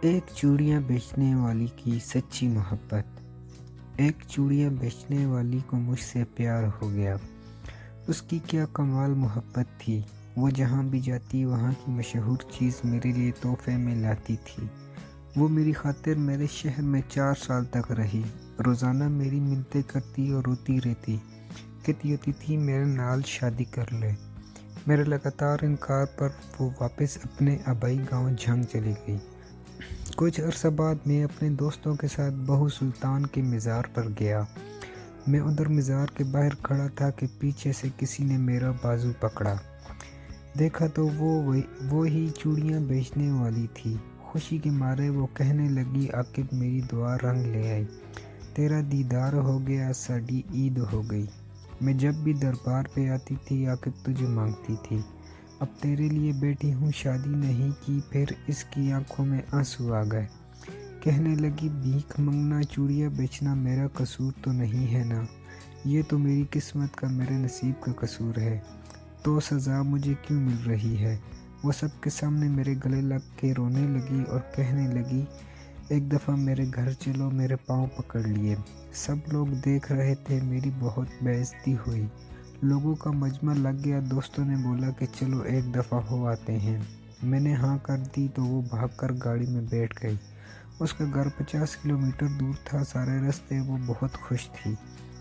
ایک چوڑیاں بیچنے والی کی سچی محبت۔ ایک چوڑیاں بیچنے والی کو مجھ سے پیار ہو گیا۔ اس کی کیا کمال محبت تھی۔ وہ جہاں بھی جاتی وہاں کی مشہور چیز میرے لیے تحفے میں لاتی تھی۔ وہ میری خاطر میرے شہر میں 4 سال تک رہی۔ روزانہ میری منتیں کرتی اور روتی رہتی۔ کہتی ہوتی تھی میرے نال شادی کر لے۔ میرے لگاتار انکار پر وہ واپس اپنے آبائی گاؤں جھنگ چلی گئی۔ کچھ عرصہ بعد میں اپنے دوستوں کے ساتھ بہو سلطان کے مزار پر گیا۔ میں ادھر مزار کے باہر کھڑا تھا کہ پیچھے سے کسی نے میرا بازو پکڑا۔ دیکھا تو وہی چوڑیاں بیچنے والی تھی۔ خوشی کے مارے وہ کہنے لگی عاقب میری دعا رنگ لے آئی۔ تیرا دیدار ہو گیا، ساڈی عید ہو گئی۔ میں جب بھی دربار پہ آتی تھی عاقب تجھے مانگتی تھی۔ اب تیرے لیے بیٹھی ہوں، شادی نہیں کی۔ پھر اس کی آنکھوں میں آنسو آ گئے۔ کہنے لگی بھیک منگنا، چوڑیاں بیچنا میرا قصور تو نہیں ہے نا۔ یہ تو میری قسمت کا، میرے نصیب کا قصور ہے۔ تو سزا مجھے کیوں مل رہی ہے؟ وہ سب کے سامنے میرے گلے لگ کے رونے لگی اور کہنے لگی ایک دفعہ میرے گھر چلو، میرے پاؤں پکڑ لیے۔ سب لوگ دیکھ رہے تھے، میری بہت بے عزتی ہوئی۔ لوگوں کا مجمع لگ گیا۔ دوستوں نے بولا کہ چلو ایک دفعہ ہو آتے ہیں۔ میں نے ہاں کر دی تو وہ بھاگ کر گاڑی میں بیٹھ گئی۔ اس کا گھر 50 کلومیٹر دور تھا۔ سارے راستے وہ بہت خوش تھی۔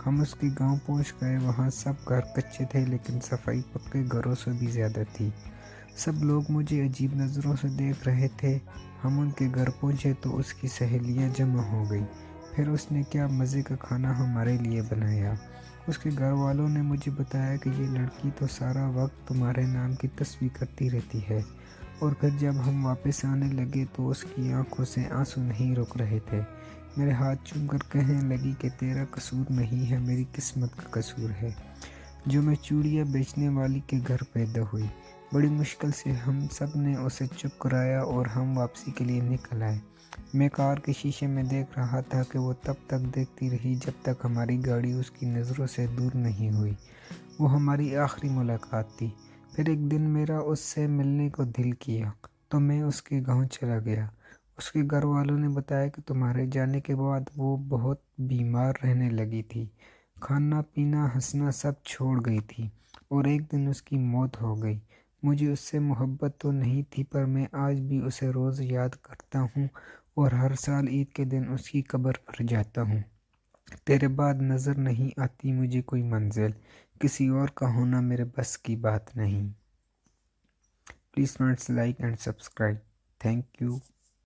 ہم اس کے گاؤں پہنچ گئے۔ وہاں سب گھر کچے تھے لیکن صفائی پکے گھروں سے بھی زیادہ تھی۔ سب لوگ مجھے عجیب نظروں سے دیکھ رہے تھے۔ ہم ان کے گھر پہنچے تو اس کی سہیلیاں جمع ہو گئی۔ پھر اس نے کیا مزے کا کھانا ہمارے لیے بنایا۔ اس کے گھر والوں نے مجھے بتایا کہ یہ لڑکی تو سارا وقت تمہارے نام کی تسبیح کرتی رہتی ہے۔ اور پھر جب ہم واپس آنے لگے تو اس کی آنکھوں سے آنسو نہیں رک رہے تھے۔ میرے ہاتھ چوم کر کہنے لگی کہ تیرا قصور نہیں ہے، میری قسمت کا قصور ہے جو میں چوڑیاں بیچنے والی کے گھر پیدا ہوئی۔ بڑی مشکل سے ہم سب نے اسے چپ کرایا اور ہم واپسی کے لیے نکل آئے۔ میں کار کے شیشے میں دیکھ رہا تھا کہ وہ تب تک دیکھتی رہی جب تک ہماری گاڑی اس کی نظروں سے دور نہیں ہوئی۔ وہ ہماری آخری ملاقات تھی۔ پھر ایک دن میرا اس سے ملنے کو دل کیا تو میں اس کے گاؤں چلا گیا۔ اس کے گھر والوں نے بتایا کہ تمہارے جانے کے بعد وہ بہت بیمار رہنے لگی تھی۔ کھانا پینا ہنسنا سب چھوڑ گئی تھی اور ایک دن اس کی موت ہو گئی۔ مجھے اس سے محبت تو نہیں تھی پر میں آج بھی اسے روز یاد کرتا ہوں اور ہر سال عید کے دن اس کی قبر پر جاتا ہوں۔ تیرے بعد نظر نہیں آتی مجھے کوئی منزل، کسی اور کا ہونا میرے بس کی بات نہیں۔ Please friends like and subscribe. Thank you.